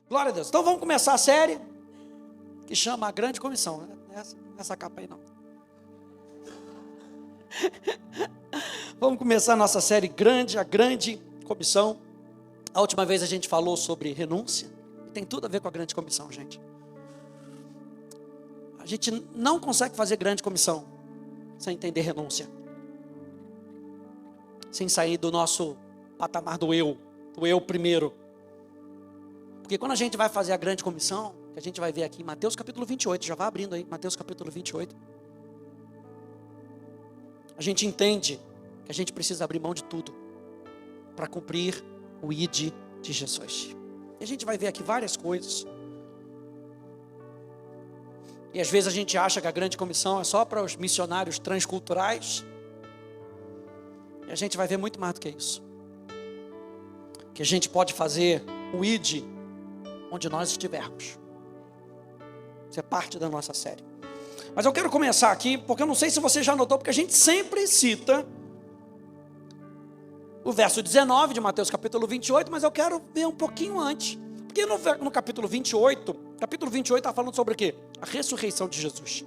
Glória a Deus. Então vamos começar a série que chama A Grande Comissão. Essa capa aí não. Vamos começar a nossa série A Grande Comissão. A última vez a gente falou sobre renúncia. E tem tudo a ver com a Grande Comissão, gente. A gente não consegue fazer Grande Comissão sem entender renúncia. Sem sair do nosso patamar do eu primeiro. Porque quando a gente vai fazer a Grande Comissão, que a gente vai ver aqui em Mateus capítulo 28, já vai abrindo aí, Mateus capítulo 28. A gente entende que a gente precisa abrir mão de tudo para cumprir o ID de Jesus. E a gente vai ver aqui várias coisas. E às vezes a gente acha que a Grande Comissão é só para os missionários transculturais. E a gente vai ver muito mais do que isso. Que a gente pode fazer o ID onde nós estivermos. Isso é parte da nossa série. Mas eu quero começar aqui, porque eu não sei se você já notou, porque a gente sempre cita o verso 19 de Mateus capítulo 28, mas eu quero ver um pouquinho antes. Porque no capítulo 28 está falando sobre o quê? A ressurreição de Jesus.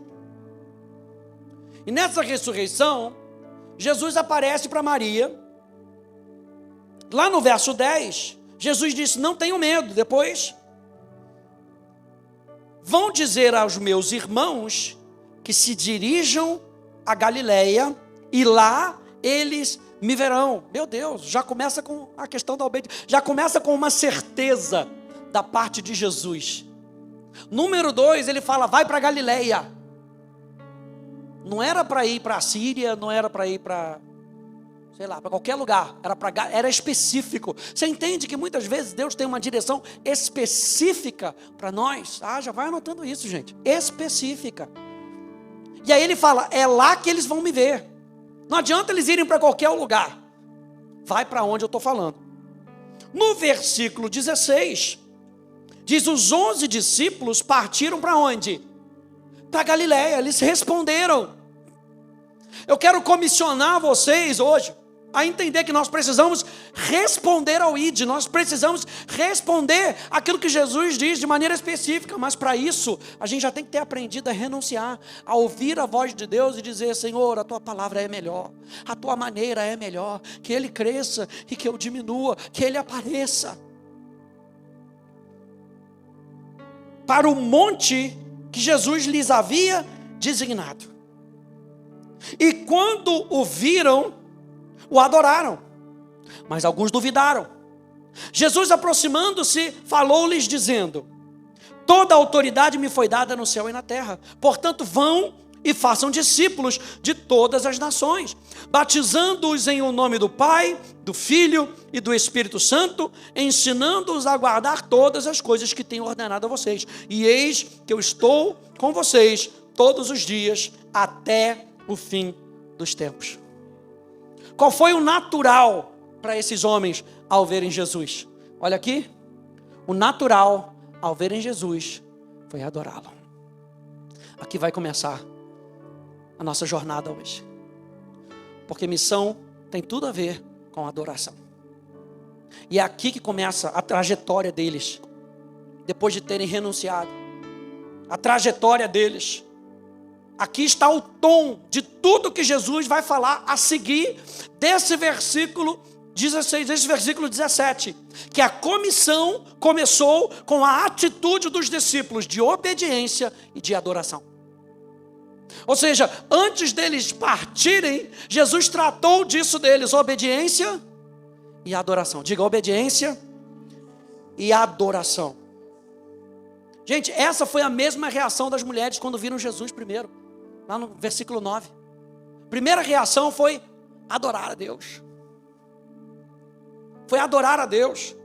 E nessa ressurreição, Jesus aparece para Maria. Lá no verso 10, Jesus disse: não tenham medo. Depois, vão dizer aos meus irmãos que se dirijam a Galileia e lá eles me verão. Meu Deus, já começa com a questão da obediência, já começa com uma certeza da parte de Jesus. Número 2, ele fala: vai para Galileia. Não era para ir para a Síria, não era para ir para, sei lá, para qualquer lugar, era específico. Você entende que muitas vezes Deus tem uma direção específica para nós? Já vai anotando isso, gente, específica. E aí ele fala: é lá que eles vão me ver. Não adianta eles irem para qualquer lugar, vai para onde eu estou falando. No versículo 16, diz: os 11 discípulos partiram para onde? Para Galileia. Eles responderam. Eu quero comissionar vocês hoje a entender que nós precisamos responder ao ID, nós precisamos responder aquilo que Jesus diz de maneira específica, mas para isso a gente já tem que ter aprendido a renunciar, a ouvir a voz de Deus e dizer: Senhor, a tua palavra é melhor, a tua maneira é melhor, que Ele cresça e que eu diminua, que Ele apareça. Para o monte que Jesus lhes havia designado. E quando o viram, o adoraram, mas alguns duvidaram. Jesus, aproximando-se, falou-lhes dizendo: toda a autoridade me foi dada no céu e na terra. Portanto, vão e façam discípulos de todas as nações, batizando-os em o nome do Pai, do Filho e do Espírito Santo, ensinando-os a guardar todas as coisas que tenho ordenado a vocês. E eis que eu estou com vocês todos os dias até o fim dos tempos. Qual foi o natural para esses homens ao verem Jesus? Olha aqui, o natural ao verem Jesus foi adorá-lo. Aqui vai começar a nossa jornada hoje, porque missão tem tudo a ver com adoração. E é aqui que começa a trajetória deles, depois de terem renunciado. A trajetória deles. Aqui está o tom de tudo que Jesus vai falar a seguir desse versículo 16, desse versículo 17. Que a comissão começou com a atitude dos discípulos de obediência e de adoração. Ou seja, antes deles partirem, Jesus tratou disso deles: obediência e adoração. Diga: obediência e adoração. Gente, essa foi a mesma reação das mulheres quando viram Jesus primeiro. Lá no versículo 9. Primeira reação foi adorar a Deus. Foi adorar a Deus.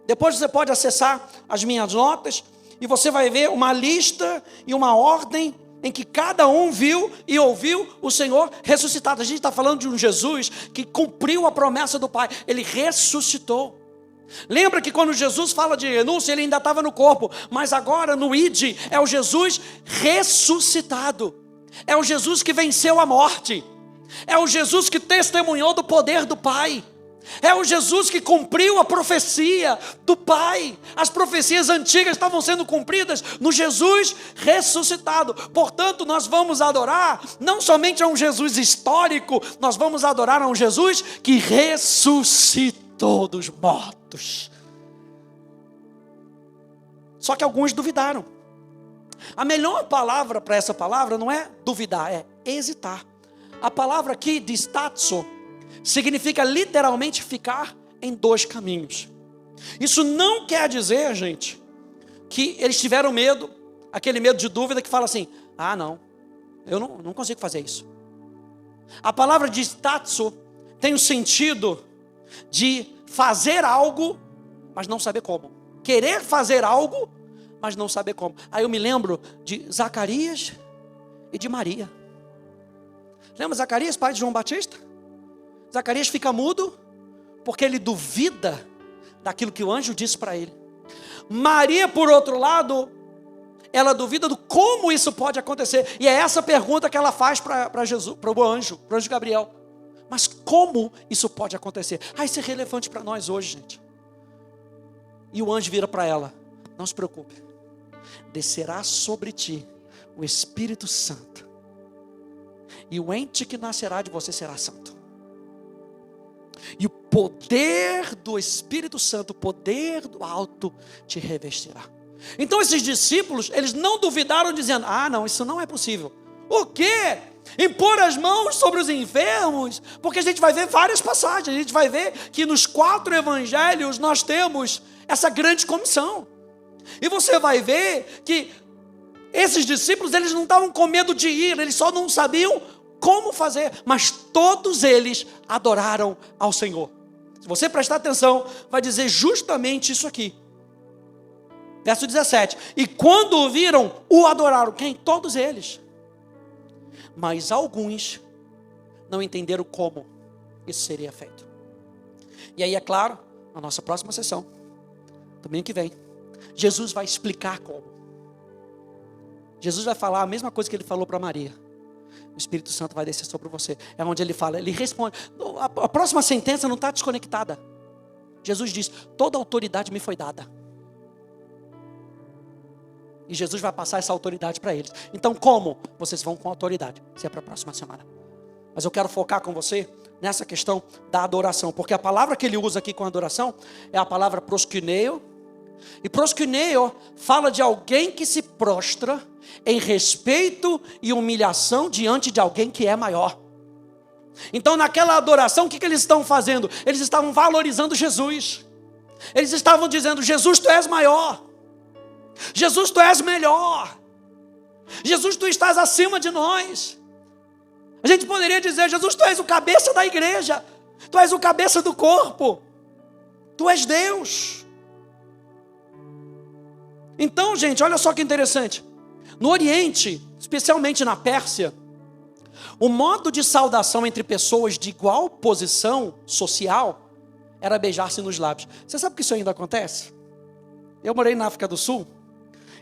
Depois você pode acessar as minhas notas e você vai ver uma lista e uma ordem em que cada um viu e ouviu o Senhor ressuscitado. A gente está falando de um Jesus que cumpriu a promessa do Pai. Ele ressuscitou. Lembra que quando Jesus fala de renúncia, ele ainda estava no corpo, mas agora no ID é o Jesus ressuscitado. É o Jesus que venceu a morte. É o Jesus que testemunhou do poder do Pai. É o Jesus que cumpriu a profecia do Pai. As profecias antigas estavam sendo cumpridas no Jesus ressuscitado. Portanto, nós vamos adorar não somente a um Jesus histórico, nós vamos adorar a um Jesus que ressuscitou dos mortos. Só que alguns duvidaram. A melhor palavra para essa palavra não é duvidar, é hesitar. A palavra aqui, distatso, significa literalmente ficar em dois caminhos. Isso não quer dizer, gente, que eles tiveram medo, aquele medo de dúvida que fala assim, não, eu não consigo fazer isso. A palavra distatso tem o sentido de fazer algo, mas não saber como. Querer fazer algo, mas não saber como. Aí eu me lembro de Zacarias e de Maria. Lembra Zacarias, pai de João Batista? Zacarias fica mudo porque ele duvida daquilo que o anjo disse para ele. Maria, por outro lado, ela duvida do como isso pode acontecer. E é essa pergunta que ela faz para Jesus, para o anjo Gabriel. Mas como isso pode acontecer? Isso é relevante para nós hoje, gente. E o anjo vira para ela: não se preocupe, descerá sobre ti o Espírito Santo, e o ente que nascerá de você será santo. E o poder do Espírito Santo, o poder do alto te revestirá. Então esses discípulos, eles não duvidaram dizendo, não, isso não é possível. O quê? Impor as mãos sobre os enfermos? Porque a gente vai ver várias passagens, a gente vai ver que nos 4 evangelhos nós temos essa grande comissão. E você vai ver que esses discípulos, eles não estavam com medo de ir, eles só não sabiam como fazer, mas todos eles adoraram ao Senhor. Se você prestar atenção, vai dizer justamente isso aqui. Verso 17: e quando o viram, o adoraram. Quem? Todos eles. Mas alguns não entenderam como isso seria feito. E aí, é claro, na nossa próxima sessão, domingo que vem, Jesus vai explicar como. Jesus vai falar a mesma coisa que ele falou para Maria. O Espírito Santo vai descer sobre você. É onde ele fala, ele responde. A próxima sentença não está desconectada. Jesus diz, toda autoridade me foi dada. E Jesus vai passar essa autoridade para eles. Então como? Vocês vão com autoridade. Isso é para a próxima semana. Mas eu quero focar com você nessa questão da adoração. Porque a palavra que ele usa aqui com adoração é a palavra proskuneo. E proskuneo fala de alguém que se prostra em respeito e humilhação diante de alguém que é maior. Então naquela adoração, o que eles estão fazendo? Eles estavam valorizando Jesus. Eles estavam dizendo, Jesus, tu és maior. Jesus, tu és melhor. Jesus, tu estás acima de nós. A gente poderia dizer, Jesus, tu és o cabeça da igreja. Tu és o cabeça do corpo. Tu és Deus. Então, gente, olha só que interessante. No Oriente, especialmente na Pérsia, o modo de saudação entre pessoas de igual posição social era beijar-se nos lábios. Você sabe que isso ainda acontece? Eu morei na África do Sul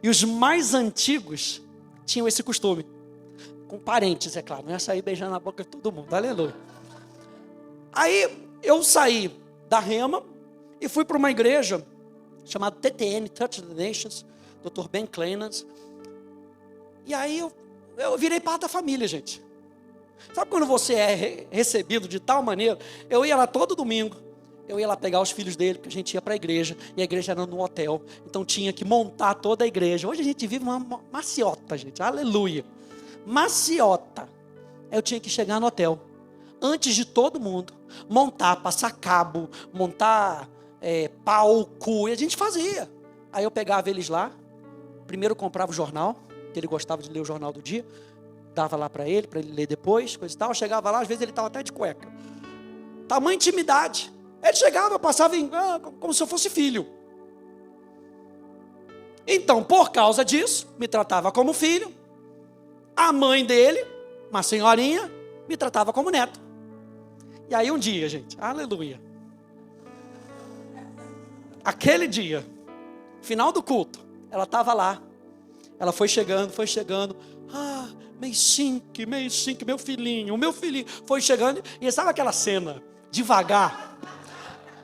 e os mais antigos tinham esse costume. Com parentes, é claro. Não ia sair beijando na boca de todo mundo. Aleluia. Aí eu saí da Rema e fui para uma igreja chamada TTN, Touch the Nations, Dr. Ben Clenans. E aí eu virei parte da família, gente. Sabe quando você é recebido de tal maneira? Eu ia lá todo domingo. Eu ia lá pegar os filhos dele, porque a gente ia para a igreja. E a igreja era no hotel. Então tinha que montar toda a igreja. Hoje a gente vive uma maciota, gente. Aleluia. Maciota. Eu tinha que chegar no hotel. Antes de todo mundo. Montar, passar cabo. Montar palco. E a gente fazia. Aí eu pegava eles lá. Primeiro eu comprava o jornal. Que ele gostava de ler o jornal do dia. Dava lá para ele ler depois. Coisa e tal. Eu chegava lá, às vezes ele estava até de cueca. Tamanha intimidade. Ele chegava, passava como se eu fosse filho. Então, por causa disso, me tratava como filho. A mãe dele, uma senhorinha, me tratava como neto. E aí um dia, gente, aleluia. Aquele dia, final do culto, ela estava lá. Ela foi chegando. Meio cinco, meu filhinho. Foi chegando. E sabe aquela cena, devagar?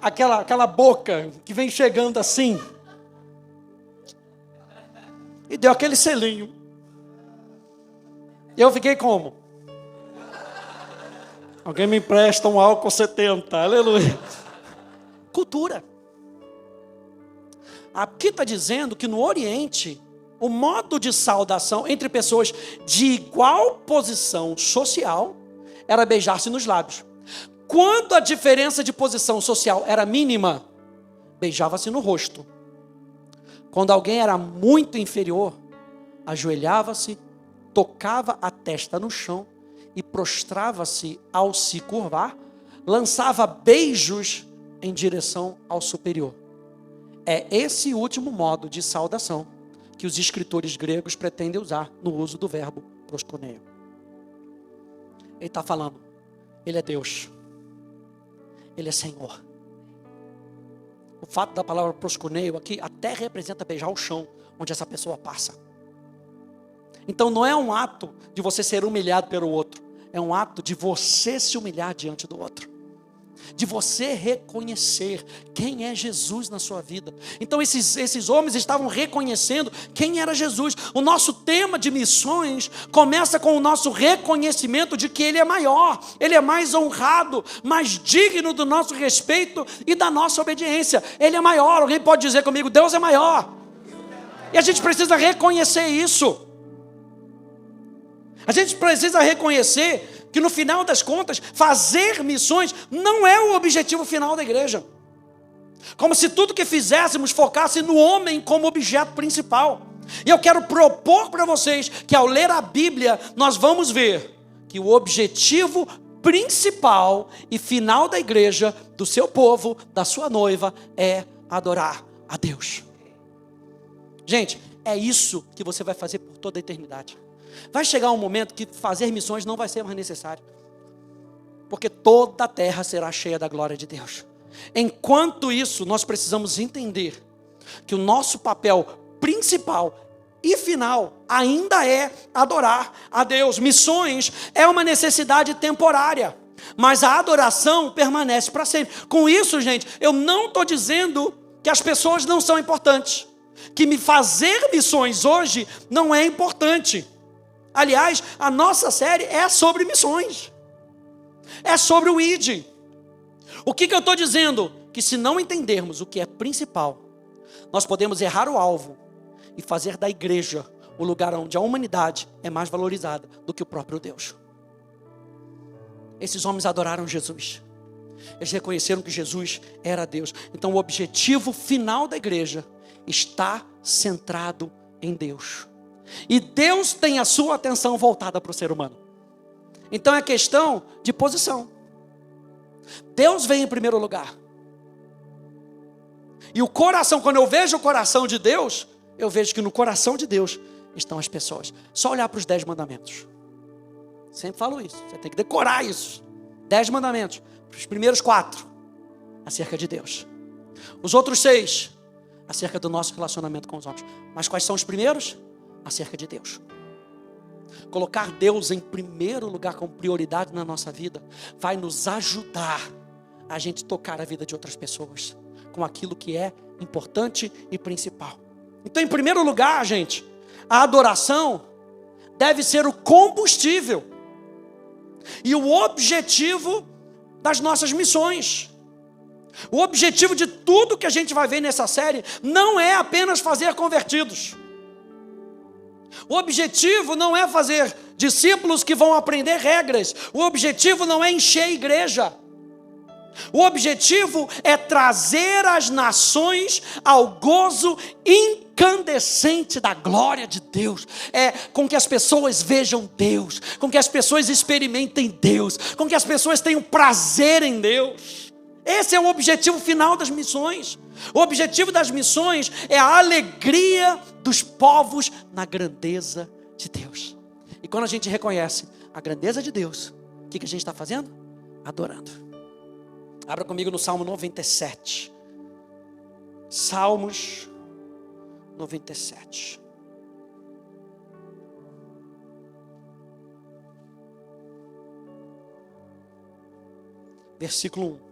aquela boca que vem chegando assim. E deu aquele selinho. Eu fiquei como? Alguém me empresta um álcool 70, aleluia. Cultura. Aqui está dizendo que no Oriente, o modo de saudação entre pessoas de igual posição social era beijar-se nos lábios. Quando a diferença de posição social era mínima, beijava-se no rosto. Quando alguém era muito inferior, ajoelhava-se, tocava a testa no chão e prostrava-se ao se curvar, lançava beijos em direção ao superior. É esse último modo de saudação que os escritores gregos pretendem usar no uso do verbo proskuneo. Ele está falando, ele é Deus, ele é Senhor. O fato da palavra proskuneo aqui até representa beijar o chão onde essa pessoa passa. Então não é um ato de você ser humilhado pelo outro, é um ato de você se humilhar diante do outro, de você reconhecer quem é Jesus na sua vida. Então esses homens estavam reconhecendo quem era Jesus. O nosso tema de missões começa com o nosso reconhecimento de que Ele é maior, Ele é mais honrado, mais digno do nosso respeito e da nossa obediência. Ele é maior. Alguém pode dizer comigo, Deus é maior. E a gente precisa reconhecer isso. A gente precisa reconhecer que no final das contas, fazer missões não é o objetivo final da igreja. Como se tudo que fizéssemos focasse no homem como objeto principal. E eu quero propor para vocês que ao ler a Bíblia, nós vamos ver que o objetivo principal e final da igreja, do seu povo, da sua noiva, é adorar a Deus. Gente, é isso que você vai fazer por toda a eternidade. Vai chegar um momento que fazer missões não vai ser mais necessário, porque toda a terra será cheia da glória de Deus. Enquanto isso, nós precisamos entender que o nosso papel principal e final ainda é adorar a Deus. Missões é uma necessidade temporária, mas a adoração permanece para sempre. Com isso, gente, eu não estou dizendo que as pessoas não são importantes, que me fazer missões hoje não é importante. Aliás, a nossa série é sobre missões. É sobre o ID. O que eu estou dizendo? Que se não entendermos o que é principal, nós podemos errar o alvo e fazer da igreja o lugar onde a humanidade é mais valorizada do que o próprio Deus. Esses homens adoraram Jesus. Eles reconheceram que Jesus era Deus. Então o objetivo final da igreja está centrado em Deus. E Deus tem a sua atenção voltada para o ser humano. Então é questão de posição. Deus vem em primeiro lugar. E o coração, quando eu vejo o coração de Deus, eu vejo que no coração de Deus estão as pessoas. Só olhar para os 10 mandamentos. Sempre falo isso, você tem que decorar isso. 10 mandamentos. Os primeiros 4, acerca de Deus. Os outros 6, acerca do nosso relacionamento com os homens. Mas quais são os primeiros? Acerca de Deus. Colocar Deus em primeiro lugar como prioridade na nossa vida vai nos ajudar a gente tocar a vida de outras pessoas com aquilo que é importante e principal. Então, em primeiro lugar, gente, a adoração deve ser o combustível e o objetivo das nossas missões. O objetivo de tudo que a gente vai ver nessa série não é apenas fazer convertidos. O objetivo não é fazer discípulos que vão aprender regras. O objetivo não é encher a igreja. O objetivo é trazer as nações ao gozo incandescente da glória de Deus. É com que as pessoas vejam Deus, com que as pessoas experimentem Deus, com que as pessoas tenham prazer em Deus. Esse é o objetivo final das missões. O objetivo das missões é a alegria dos povos na grandeza de Deus. E quando a gente reconhece a grandeza de Deus, o que a gente está fazendo? Adorando. Abra comigo no Salmo 97. Salmos 97. Versículo 1.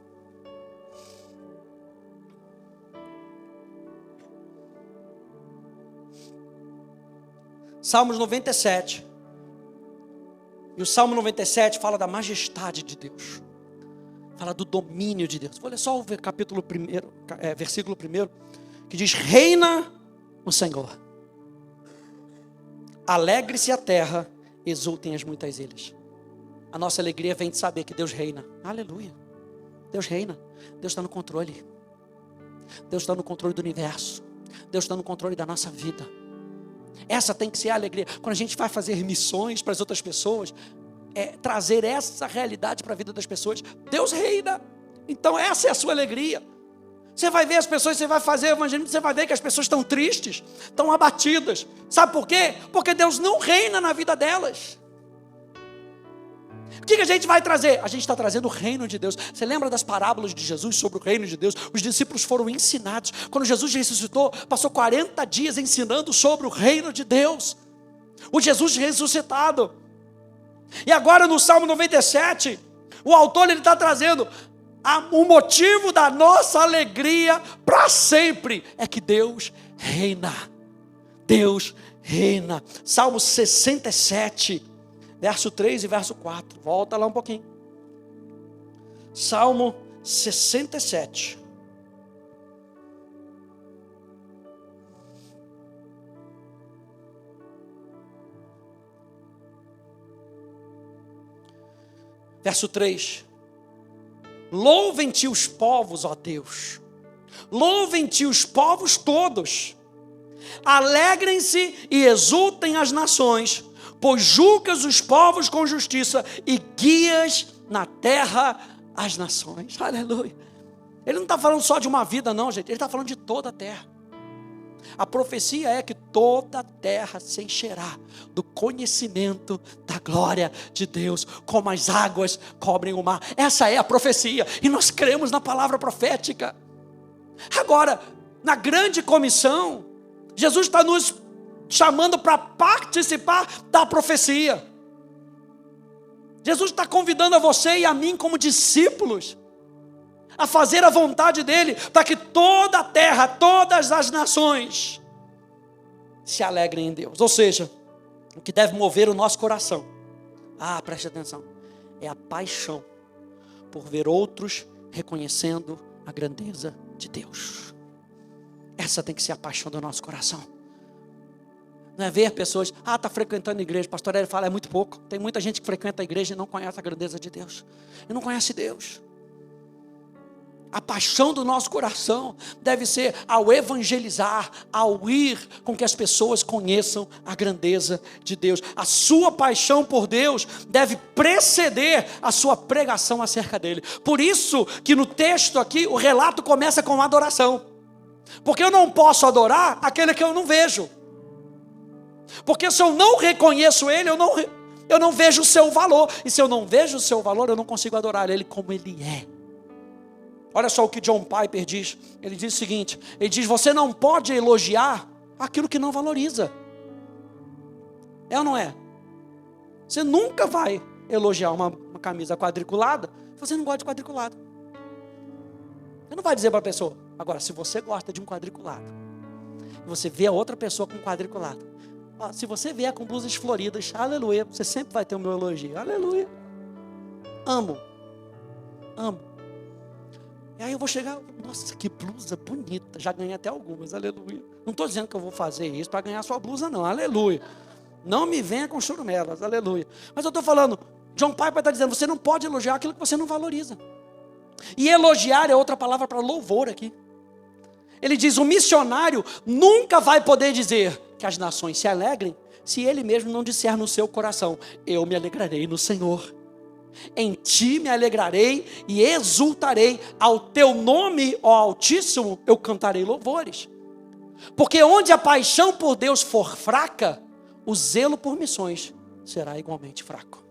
Salmos 97. E o Salmo 97 fala da majestade de Deus. Fala do domínio de Deus. Vou ler só o capítulo 1, versículo 1, que diz: reina o Senhor. Alegre-se a terra, exultem as muitas ilhas. A nossa alegria vem de saber que Deus reina. Aleluia. Deus reina. Deus está no controle. Deus está no controle do universo. Deus está no controle da nossa vida. Essa tem que ser a alegria. Quando a gente vai fazer missões para as outras pessoas, trazer essa realidade para a vida das pessoas. Deus reina. Então essa é a sua alegria. Você vai ver as pessoas, você vai fazer evangelismo, você vai ver que as pessoas estão tristes, estão abatidas. Sabe por quê? Porque Deus não reina na vida delas. O que a gente vai trazer? A gente está trazendo o reino de Deus. Você lembra das parábolas de Jesus sobre o reino de Deus? Os discípulos foram ensinados. Quando Jesus ressuscitou, passou 40 dias ensinando sobre o reino de Deus. O Jesus ressuscitado. E agora no Salmo 97, o autor está trazendo o motivo da nossa alegria para sempre é que Deus reina. Deus reina. Salmo 67, verso 3 e verso 4. Volta lá um pouquinho. Salmo 67. Verso 3. Louvem-te os povos, ó Deus. Louvem-te os povos todos. Alegrem-se e exultem as nações, pois julgas os povos com justiça e guias na terra as nações. Aleluia. Ele não está falando só de uma vida não, gente. Ele está falando de toda a terra. A profecia é que toda a terra se encherá do conhecimento da glória de Deus, como as águas cobrem o mar. Essa é a profecia, e nós cremos na palavra profética. Agora, na grande comissão, Jesus está nos chamando para participar da profecia. Jesus está convidando a você e a mim como discípulos a fazer a vontade dele, para que toda a terra, todas as nações se alegrem em Deus. Ou seja, o que deve mover o nosso coração, preste atenção, é a paixão por ver outros reconhecendo a grandeza de Deus. Essa tem que ser a paixão do nosso coração. Não é ver pessoas, está frequentando a igreja, pastor Hélio fala, é muito pouco. Tem muita gente que frequenta a igreja e não conhece a grandeza de Deus, e não conhece Deus. A paixão do nosso coração deve ser ao evangelizar, ao ir com que as pessoas conheçam a grandeza de Deus. A sua paixão por Deus deve preceder a sua pregação acerca dele. Por isso que no texto aqui o relato começa com adoração. Porque eu não posso adorar aquele que eu não vejo. Porque se eu não reconheço ele, eu não vejo o seu valor. E se eu não vejo o seu valor, eu não consigo adorar ele como ele é. Olha só o que John Piper diz. Ele diz o seguinte, ele diz, você não pode elogiar aquilo que não valoriza. É ou não é? Você nunca vai elogiar uma camisa quadriculada se você não gosta de quadriculado. Você não vai dizer para a pessoa. Agora, se você gosta de um quadriculado, e você vê a outra pessoa com quadriculado, se você vier com blusas floridas, aleluia, você sempre vai ter o meu elogio, aleluia. Amo. E aí eu vou chegar, nossa, que blusa bonita, já ganhei até algumas, aleluia. Não estou dizendo que eu vou fazer isso para ganhar sua blusa não, aleluia. Não me venha com churumelas, aleluia. Mas eu estou falando, John Piper está dizendo, você não pode elogiar aquilo que você não valoriza. E elogiar é outra palavra para louvor aqui. Ele diz, o missionário nunca vai poder dizer que as nações se alegrem, se ele mesmo não disser no seu coração, eu me alegrarei no Senhor. Em ti me alegrarei e exultarei, ao teu nome, ó Altíssimo, eu cantarei louvores. Porque onde a paixão por Deus for fraca, o zelo por missões será igualmente fraco.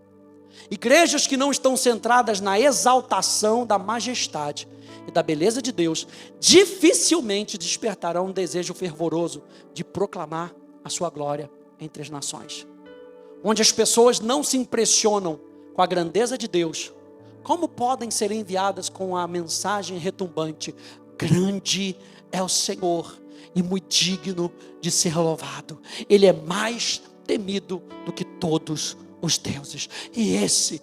Igrejas que não estão centradas na exaltação da majestade e da beleza de Deus, dificilmente despertarão um desejo fervoroso de proclamar a sua glória entre as nações. Onde as pessoas não se impressionam com a grandeza de Deus, como podem ser enviadas com a mensagem retumbante, grande é o Senhor e muito digno de ser louvado. Ele é mais temido do que todos os deuses. E esse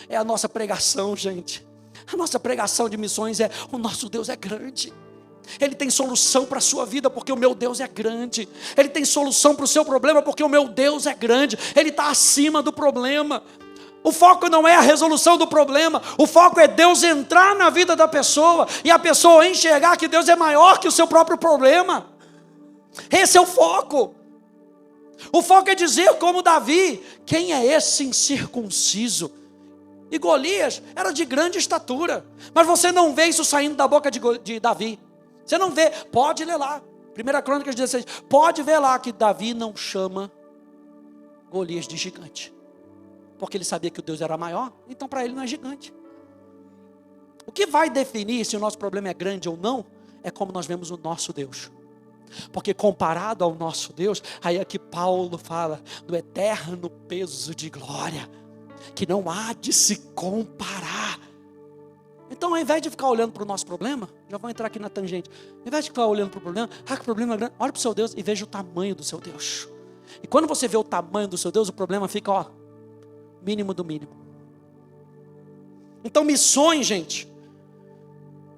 é a nossa pregação, gente. A nossa pregação de missões é: o nosso Deus é grande. Ele tem solução para a sua vida, porque o meu Deus é grande. Ele tem solução para o seu problema, porque o meu Deus é grande. Ele está acima do problema. O foco não é a resolução do problema. O foco é Deus entrar na vida da pessoa e a pessoa enxergar que Deus é maior que o seu próprio problema. Esse é o foco. O foco é dizer como Davi: quem é esse incircunciso? E Golias era de grande estatura, mas você não vê isso saindo da boca de Davi. Você não vê, pode ler lá, 1 Crônicas 16, pode ver lá que Davi não chama Golias de gigante, porque ele sabia que o Deus era maior, então para ele não é gigante. O que vai definir se o nosso problema é grande ou não, é como nós vemos o nosso Deus. Porque comparado ao nosso Deus, aí é que Paulo fala do eterno peso de glória, que não há de se comparar. Então, ao invés de ficar olhando para o nosso problema, já vou entrar aqui na tangente, ao invés de ficar olhando para o problema, que problema é grande, olha para o seu Deus e veja o tamanho do seu Deus. E quando você vê o tamanho do seu Deus, o problema fica, mínimo do mínimo. Então, missões, gente,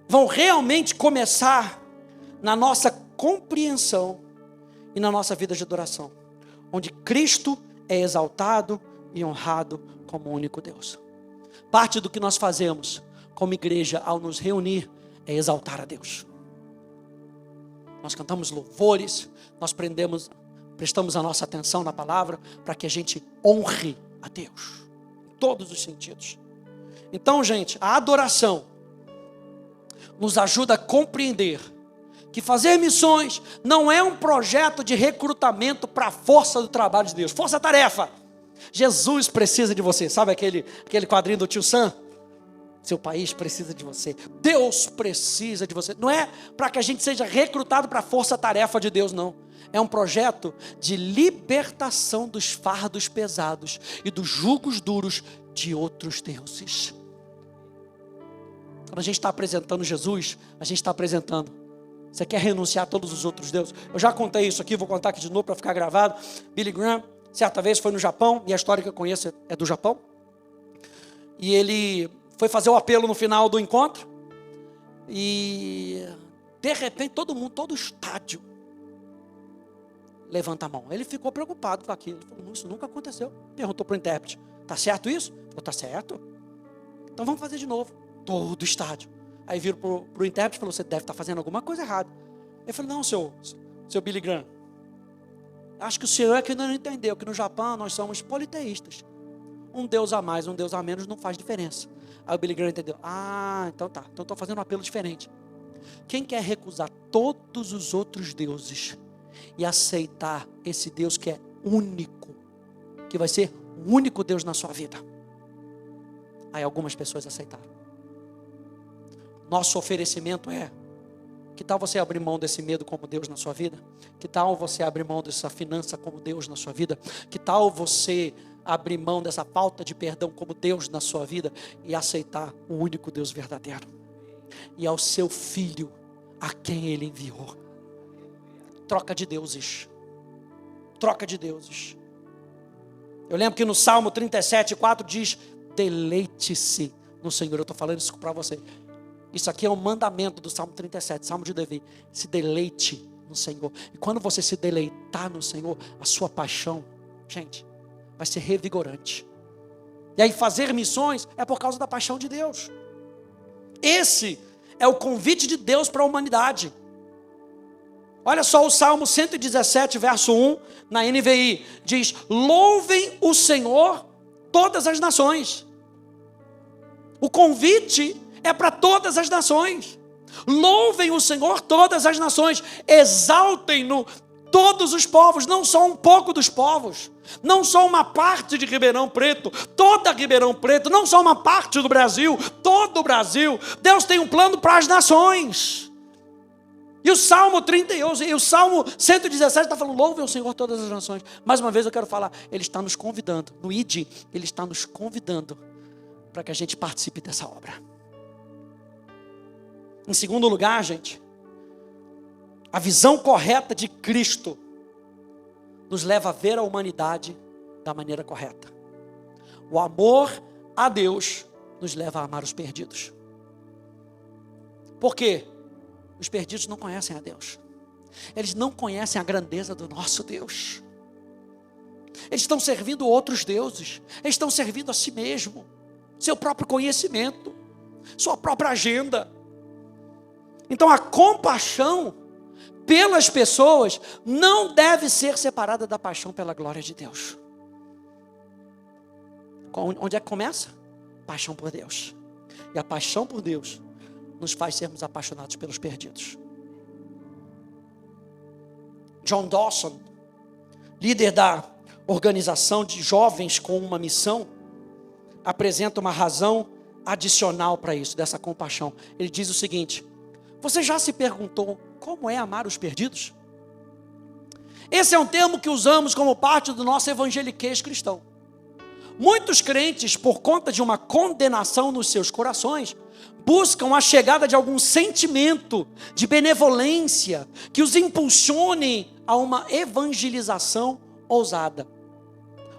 vão realmente começar na nossa compreensão e na nossa vida de adoração, onde Cristo é exaltado e honrado como o único Deus. Parte do que nós fazemos como igreja ao nos reunir é exaltar a Deus. Nós cantamos louvores, nós prestamos a nossa atenção na palavra para que a gente honre a Deus em todos os sentidos. Então, gente, a adoração nos ajuda a compreender que fazer missões não é um projeto de recrutamento para a força do trabalho de Deus, força-tarefa. Jesus precisa de você, sabe aquele quadrinho do Tio Sam? Seu país precisa de você, Deus precisa de você. Não é para que a gente seja recrutado para a força-tarefa de Deus, não. É um projeto de libertação dos fardos pesados e dos jugos duros de outros deuses. Quando a gente está apresentando Jesus, a gente está apresentando: você quer renunciar a todos os outros deuses? Eu já contei isso aqui, vou contar aqui de novo para ficar gravado. Billy Graham, certa vez foi no Japão, e a história que eu conheço é do Japão. E ele foi fazer o apelo no final do encontro. E de repente todo o estádio levanta a mão. Ele ficou preocupado com aquilo. Ele falou: isso nunca aconteceu. Perguntou para o intérprete: está certo isso? Ele falou: está certo. Então vamos fazer de novo. Todo o estádio. Aí viram para o intérprete e falou: você deve estar fazendo alguma coisa errada. Ele falou: não, seu Billy Graham, acho que o senhor é que não entendeu que no Japão nós somos politeístas. Um Deus a mais, um Deus a menos não faz diferença. Aí o Billy Graham entendeu: então tá, então estou fazendo um apelo diferente. Quem quer recusar todos os outros deuses e aceitar esse Deus que é único, que vai ser o único Deus na sua vida? Aí algumas pessoas aceitaram. Nosso oferecimento é: que tal você abrir mão desse medo como Deus na sua vida? Que tal você abrir mão dessa finança como Deus na sua vida? Que tal você abrir mão dessa falta de perdão como Deus na sua vida e aceitar o único Deus verdadeiro e ao seu Filho a quem Ele enviou? Troca de deuses. Troca de deuses. Eu lembro que no Salmo 37:4 diz: deleite-se no Senhor. Eu estou falando isso para você. Isso aqui é um mandamento do Salmo 37, Salmo de Davi. Se deleite no Senhor. E quando você se deleitar no Senhor, a sua paixão, gente, vai ser revigorante. E aí fazer missões é por causa da paixão de Deus. Esse é o convite de Deus para a humanidade. Olha só o Salmo 117, verso 1, na NVI. Diz: louvem o Senhor todas as nações. O convite é para todas as nações. Louvem o Senhor todas as nações. Exaltem-no todos os povos, não só um pouco dos povos, não só uma parte de Ribeirão Preto, toda Ribeirão Preto, não só uma parte do Brasil, todo o Brasil. Deus tem um plano para as nações. E o Salmo 117 está falando: louvem o Senhor todas as nações. Mais uma vez eu quero falar, Ele está nos convidando, no ID, Ele está nos convidando para que a gente participe dessa obra. Em segundo lugar, gente, a visão correta de Cristo nos leva a ver a humanidade da maneira correta. O amor a Deus nos leva a amar os perdidos. Por quê? Os perdidos não conhecem a Deus. Eles não conhecem a grandeza do nosso Deus. Eles estão servindo outros deuses. Eles estão servindo a si mesmo, seu próprio conhecimento, sua própria agenda. Então a compaixão pelas pessoas não deve ser separada da paixão pela glória de Deus. Onde é que começa? Paixão por Deus. E a paixão por Deus nos faz sermos apaixonados pelos perdidos. John Dawson, líder da organização de jovens com uma missão, apresenta uma razão adicional para isso, dessa compaixão. Ele diz o seguinte: você já se perguntou como é amar os perdidos? Esse é um termo que usamos como parte do nosso evangeliquez cristão. Muitos crentes, por conta de uma condenação nos seus corações, buscam a chegada de algum sentimento de benevolência que os impulsione a uma evangelização ousada.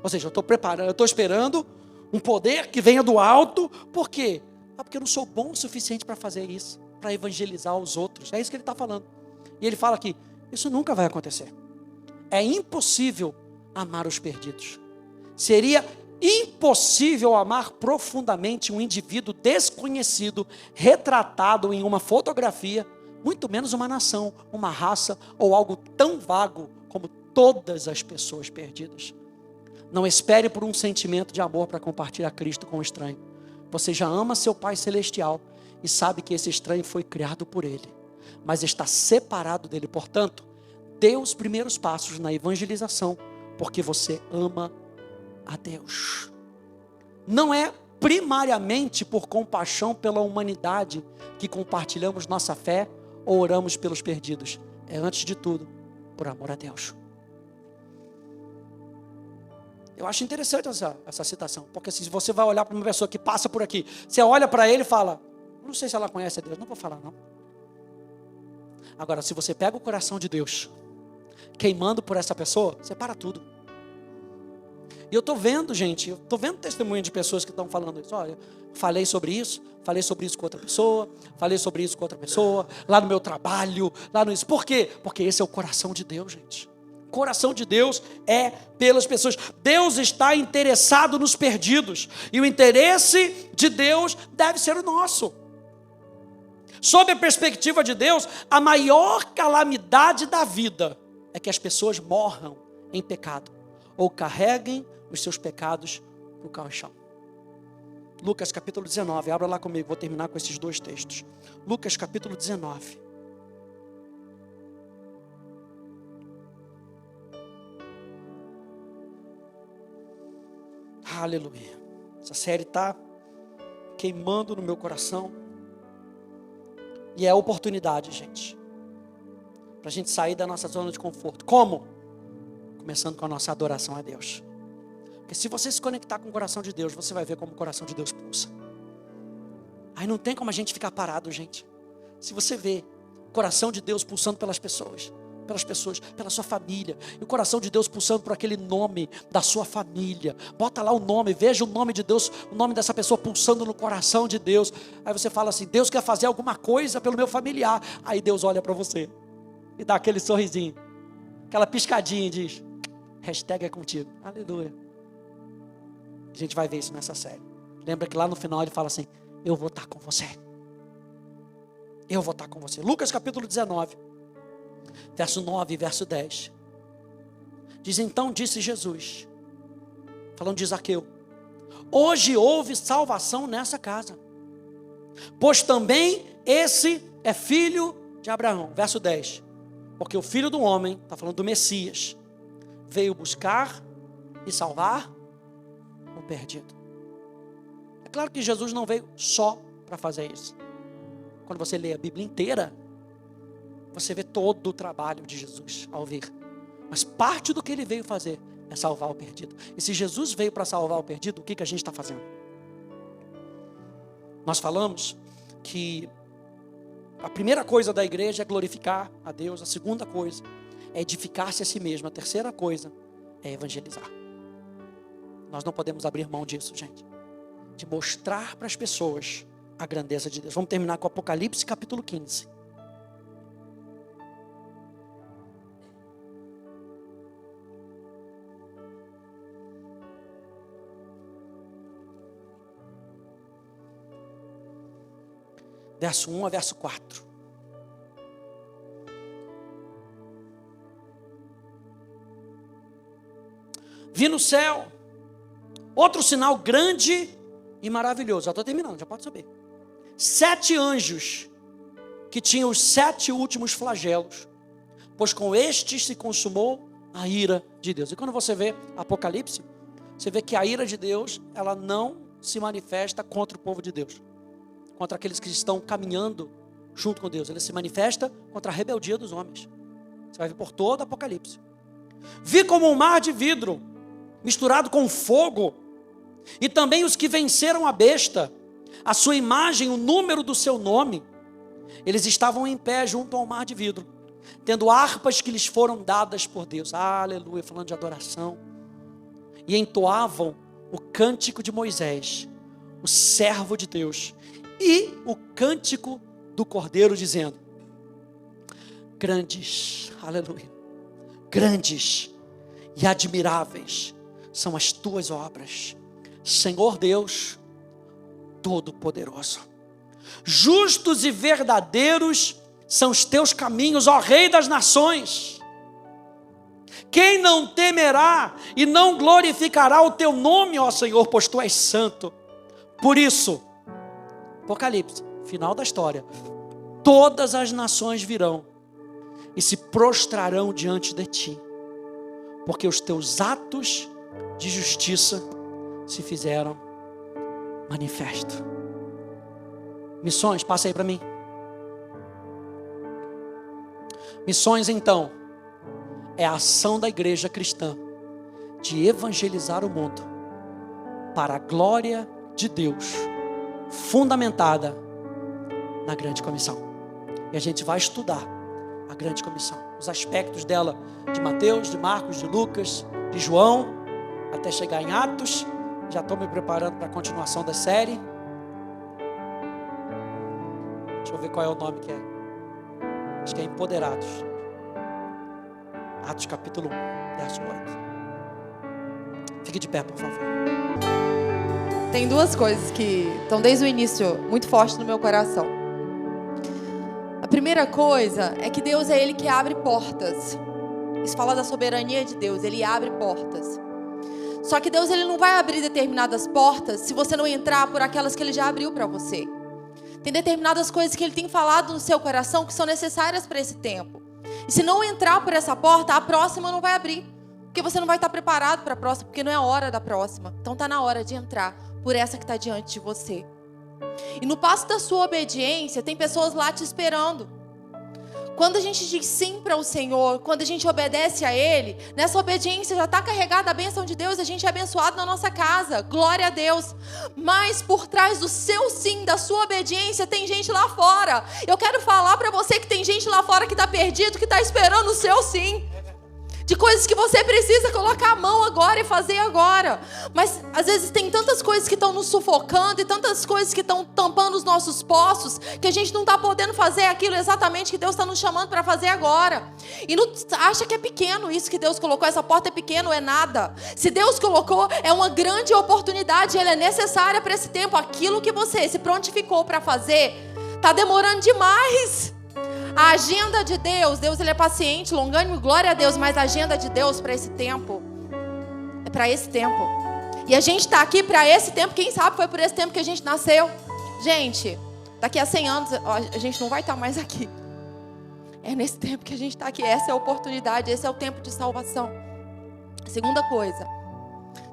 Ou seja, eu estou esperando um poder que venha do alto. Por quê? Porque eu não sou bom o suficiente para fazer isso, para evangelizar os outros. É isso que ele está falando. E ele fala que isso nunca vai acontecer. É impossível amar os perdidos. Seria impossível amar profundamente um indivíduo desconhecido, retratado em uma fotografia, muito menos uma nação, uma raça ou algo tão vago como todas as pessoas perdidas. Não espere por um sentimento de amor para compartilhar Cristo com o estranho. Você já ama seu Pai Celestial e sabe que esse estranho foi criado por Ele, mas está separado dele. Portanto, dê os primeiros passos na evangelização, porque você ama a Deus. Não é primariamente por compaixão pela humanidade que compartilhamos nossa fé ou oramos pelos perdidos. É antes de tudo por amor a Deus. Eu acho interessante essa citação, porque se você vai olhar para uma pessoa que passa por aqui, você olha para ele e fala: não sei se ela conhece a Deus, não vou falar não. Agora, se você pega o coração de Deus queimando por essa pessoa, você para tudo. E eu estou vendo, gente, testemunho de pessoas que estão falando isso. Olha, falei sobre isso com outra pessoa, lá no meu trabalho, lá no isso. Por quê? Porque esse é o coração de Deus, gente. O coração de Deus é pelas pessoas. Deus está interessado nos perdidos. E o interesse de Deus deve ser o nosso. Sob a perspectiva de Deus, a maior calamidade da vida é que as pessoas morram em pecado, ou carreguem os seus pecados para o caixão. Lucas capítulo 19, abra lá comigo, vou terminar com esses dois textos. Lucas capítulo 19. Aleluia. Essa série está queimando no meu coração. E é a oportunidade, gente, para a gente sair da nossa zona de conforto. Como? Começando com a nossa adoração a Deus. Porque se você se conectar com o coração de Deus, você vai ver como o coração de Deus pulsa. Aí não tem como a gente ficar parado, gente. Se você vê o coração de Deus pulsando pelas pessoas, pela sua família, e o coração de Deus pulsando por aquele nome da sua família, bota lá o nome, veja o nome de Deus, o nome dessa pessoa pulsando no coração de Deus. Aí você fala assim: Deus quer fazer alguma coisa pelo meu familiar. Aí Deus olha para você e dá aquele sorrisinho, aquela piscadinha e diz: hashtag é contigo. Aleluia. A gente vai ver isso nessa série. Lembra que lá no final ele fala assim: eu vou estar com você. Eu vou estar com você. Lucas capítulo 19, verso 9 e verso 10. Diz: então disse Jesus, falando de Zaqueu: hoje houve salvação nessa casa, pois também esse é filho de Abraão. Verso 10. Porque o Filho do Homem, está falando do Messias, veio buscar e salvar o perdido. É claro que Jesus não veio só para fazer isso. Quando você lê a Bíblia inteira, você vê todo o trabalho de Jesus ao vir. Mas parte do que ele veio fazer é salvar o perdido. E se Jesus veio para salvar o perdido, o que a gente está fazendo? Nós falamos que a primeira coisa da igreja é glorificar a Deus. A segunda coisa é edificar-se a si mesmo. A terceira coisa é evangelizar. Nós não podemos abrir mão disso, gente. De mostrar para as pessoas a grandeza de Deus. Vamos terminar com Apocalipse capítulo 15. Verso 1 a verso 4. Vi no céu outro sinal grande e maravilhoso. Já estou terminando, já pode saber. 7 anjos que tinham os 7 últimos flagelos, pois com estes se consumou a ira de Deus. E quando você vê Apocalipse, você vê que a ira de Deus, ela não se manifesta contra o povo de Deus, contra aqueles que estão caminhando junto com Deus. Ele se manifesta contra a rebeldia dos homens. Você vai ver por todo Apocalipse. Vi como um mar de vidro, misturado com fogo, e também os que venceram a besta, a sua imagem, o número do seu nome. Eles estavam em pé junto ao mar de vidro, tendo harpas que lhes foram dadas por Deus. Aleluia, falando de adoração. E entoavam o cântico de Moisés, o servo de Deus, e o cântico do Cordeiro, dizendo: grandes, aleluia, grandes e admiráveis são as tuas obras, Senhor Deus Todo-Poderoso. Justos e verdadeiros são os teus caminhos, ó Rei das nações. Quem não temerá e não glorificará o teu nome, ó Senhor, pois tu és santo. Por isso, Apocalipse, final da história, todas as nações virão e se prostrarão diante de ti, porque os teus atos de justiça se fizeram manifesto. Missões, passa aí para mim. Missões, então, é a ação da igreja cristã de evangelizar o mundo para a glória de Deus, fundamentada na grande comissão. E a gente vai estudar a grande comissão, os aspectos dela, de Mateus, de Marcos, de Lucas, de João, até chegar em Atos. Já estou me preparando para a continuação da série. Deixa eu ver qual é o nome que é. Acho que é Empoderados. Atos capítulo 1, verso 8. Fique de pé, por favor. Tem 2 coisas que estão desde o início muito fortes no meu coração. A primeira coisa é que Deus é Ele que abre portas. Isso fala da soberania de Deus, Ele abre portas. Só que Deus, Ele não vai abrir determinadas portas se você não entrar por aquelas que Ele já abriu para você. Tem determinadas coisas que Ele tem falado no seu coração que são necessárias para esse tempo. E se não entrar por essa porta, a próxima não vai abrir. Porque você não vai estar preparado para a próxima, porque não é a hora da próxima. Então está na hora de entrar por essa que está diante de você. E no passo da sua obediência, tem pessoas lá te esperando. Quando a gente diz sim para o Senhor, quando a gente obedece a Ele, nessa obediência já está carregada a bênção de Deus, a gente é abençoado na nossa casa, glória a Deus. Mas por trás do seu sim, da sua obediência, tem gente lá fora. Eu quero falar para você que tem gente lá fora que está perdido, que está esperando o seu sim. De coisas que você precisa colocar a mão agora e fazer agora. Mas às vezes tem tantas coisas que estão nos sufocando e tantas coisas que estão tampando os nossos poços, que a gente não está podendo fazer aquilo exatamente que Deus está nos chamando para fazer agora. E não acha que é pequeno isso que Deus colocou, essa porta é pequena, é nada. Se Deus colocou, é uma grande oportunidade, ela é necessária para esse tempo. Aquilo que você se prontificou para fazer, está demorando demais. A agenda de Deus, Ele é paciente, longânimo, glória a Deus, mas a agenda de Deus para esse tempo, é para esse tempo. E a gente está aqui para esse tempo, quem sabe foi por esse tempo que a gente nasceu. Gente, daqui a 100 anos a gente não vai estar mais aqui. É nesse tempo que a gente está aqui, essa é a oportunidade, esse é o tempo de salvação. Segunda coisa,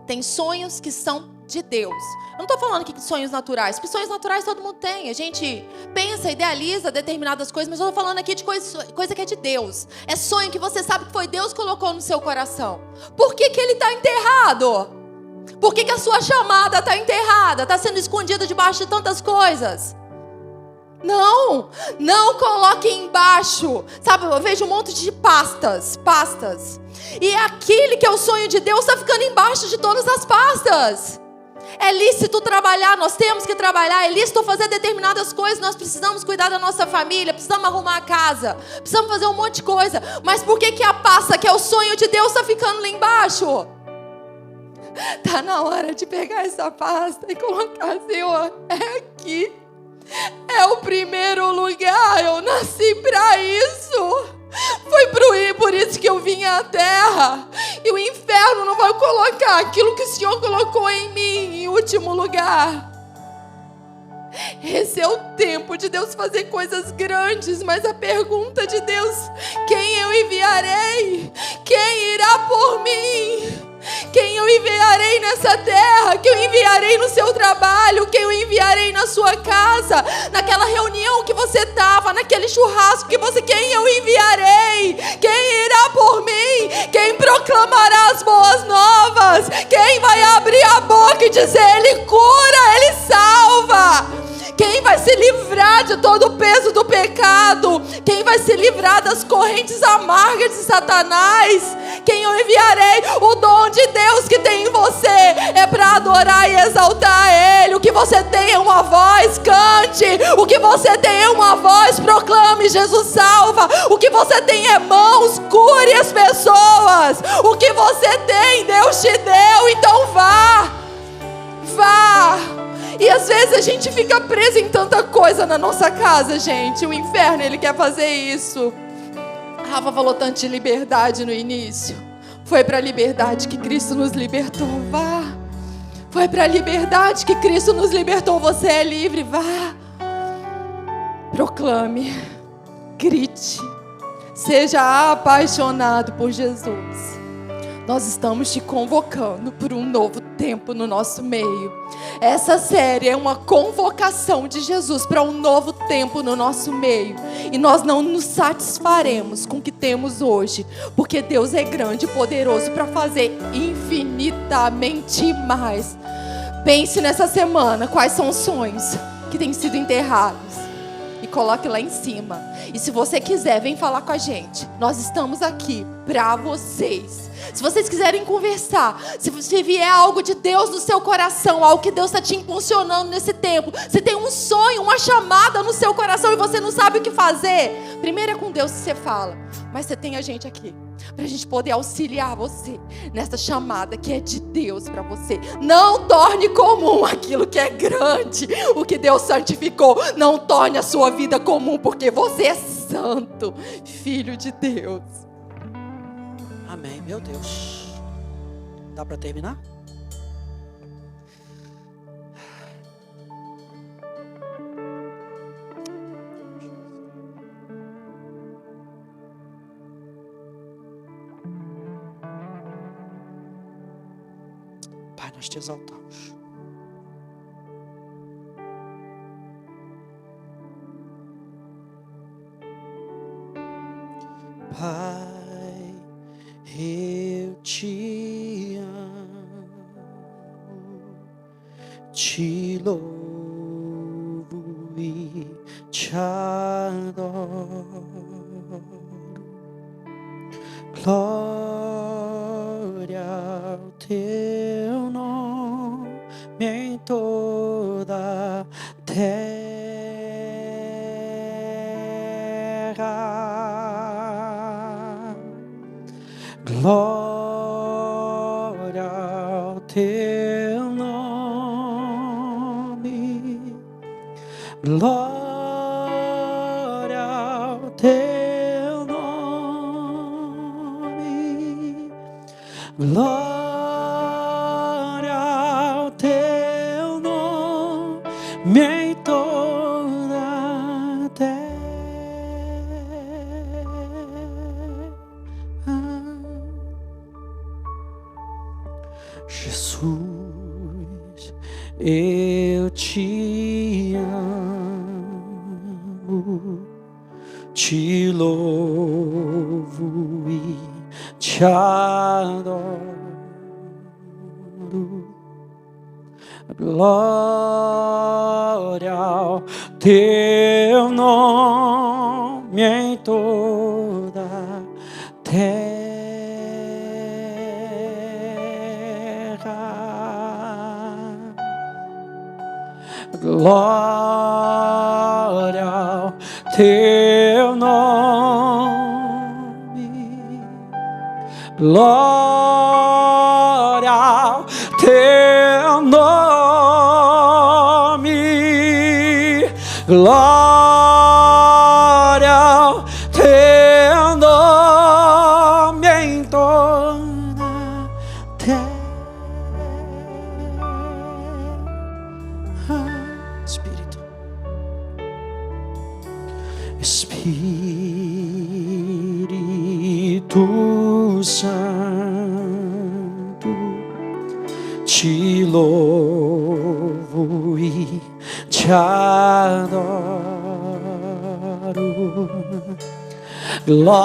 tem sonhos que são de Deus. Eu não estou falando aqui de sonhos naturais, porque sonhos naturais todo mundo tem. A gente pensa, idealiza determinadas coisas, mas eu estou falando aqui de coisa que é de Deus. É sonho que você sabe que foi Deus que colocou no seu coração. Por que ele está enterrado? Por que a sua chamada está enterrada? Está sendo escondida debaixo de tantas coisas? Não coloque embaixo. Sabe, eu vejo um monte de pastas. E aquele que é o sonho de Deus está ficando embaixo de todas as pastas. É lícito trabalhar, nós temos que trabalhar. É lícito fazer determinadas coisas. Nós precisamos cuidar da nossa família, precisamos arrumar a casa, precisamos fazer um monte de coisa. Mas por que a pasta, que é o sonho de Deus, está ficando lá embaixo? Está na hora de pegar essa pasta e colocar, Senhor, é aqui. É o primeiro lugar, eu nasci para isso. Foi por isso que eu vim à terra. E o inferno não vai colocar aquilo que o Senhor colocou em mim em último lugar. Esse é o tempo de Deus fazer coisas grandes. Mas a pergunta de Deus: quem eu enviarei? Quem irá por mim? Quem eu enviarei nessa terra? Quem eu enviarei no seu trabalho? Quem eu enviarei na sua casa? Naquela reunião que você estava, naquele churrasco que você... Quem eu enviarei? Quem irá por mim? Quem proclamará as boas novas? Quem vai abrir a boca e dizer: Ele cura, Ele salva? Quem vai se livrar de todo o peso do pecado? Quem vai se livrar das correntes amargas de Satanás? Quem eu enviarei? O dom de Deus que tem em você é para adorar e exaltar Ele. O que você tem é uma voz, cante. O que você tem é uma voz, proclame: Jesus salva. O que você tem é mãos, cure as pessoas. O que você tem, Deus te deu, então vá. E às vezes a gente fica preso em tanta coisa na nossa casa, gente. O inferno, ele quer fazer isso. A Rafa falou tanto de liberdade no início. Foi para a liberdade que Cristo nos libertou, vá. Foi para a liberdade que Cristo nos libertou. Você é livre, vá. Proclame, grite, seja apaixonado por Jesus. Nós estamos te convocando por um novo tempo no nosso meio. Essa série é uma convocação de Jesus para um novo tempo no nosso meio. E nós não nos satisfaremos com o que temos hoje, porque Deus é grande e poderoso para fazer infinitamente mais. Pense nessa semana quais são os sonhos que têm sido enterrados e coloque lá em cima. E se você quiser, vem falar com a gente. Nós estamos aqui para vocês. Se vocês quiserem conversar, se vier algo de Deus no seu coração, algo que Deus está te impulsionando nesse tempo, se tem um sonho, uma chamada no seu coração e você não sabe o que fazer, primeiro é com Deus que você fala. Mas você tem a gente aqui para a gente poder auxiliar você nessa chamada que é de Deus para você. Não torne comum aquilo que é grande, o que Deus santificou. Não torne a sua vida comum, porque você é santo, filho de Deus. Amém, meu Deus. Dá para terminar? Pai, nós te exaltamos. Pai, eu te amo, te louvo e te adoro. Glória ao teu nome em toda a terra. Glória ao teu nome. Glória ao teu nome. Glória ao teu nome em toda a terra. Jesus, eu te amo, te louvo e te adoro. glória ao teu nome em toda a terra. Glória ao teu nome, glória ao teu nome, glória ao teu nome em toda a terra. Espírito, Espírito Santo, te louvo e te adoro. Glória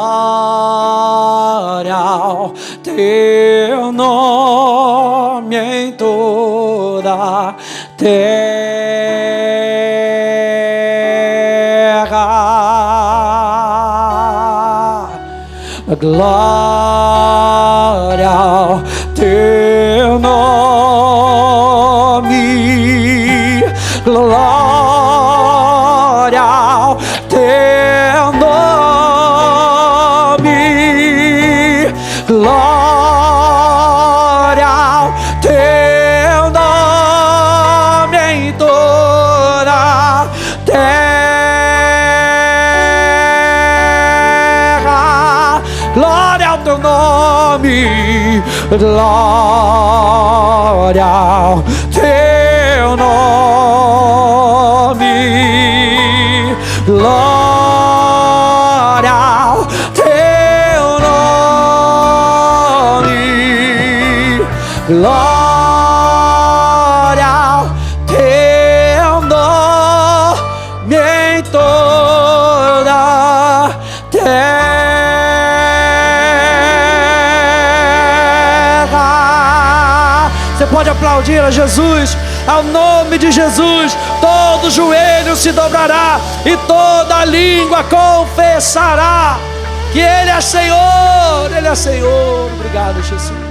ao teu nome em toda a terra. Glória ao teu nome, glória ao teu nome, glória ao teu nome em toda a terra. Glória ao teu nome, glória ao teu nome, glória ao teu nome, glória ao teu nome em toda a terra. Você pode aplaudir a Jesus. Ao nome de Jesus, todo joelho se dobrará e toda língua confessará que Ele é Senhor, Ele é Senhor. Obrigado, Jesus.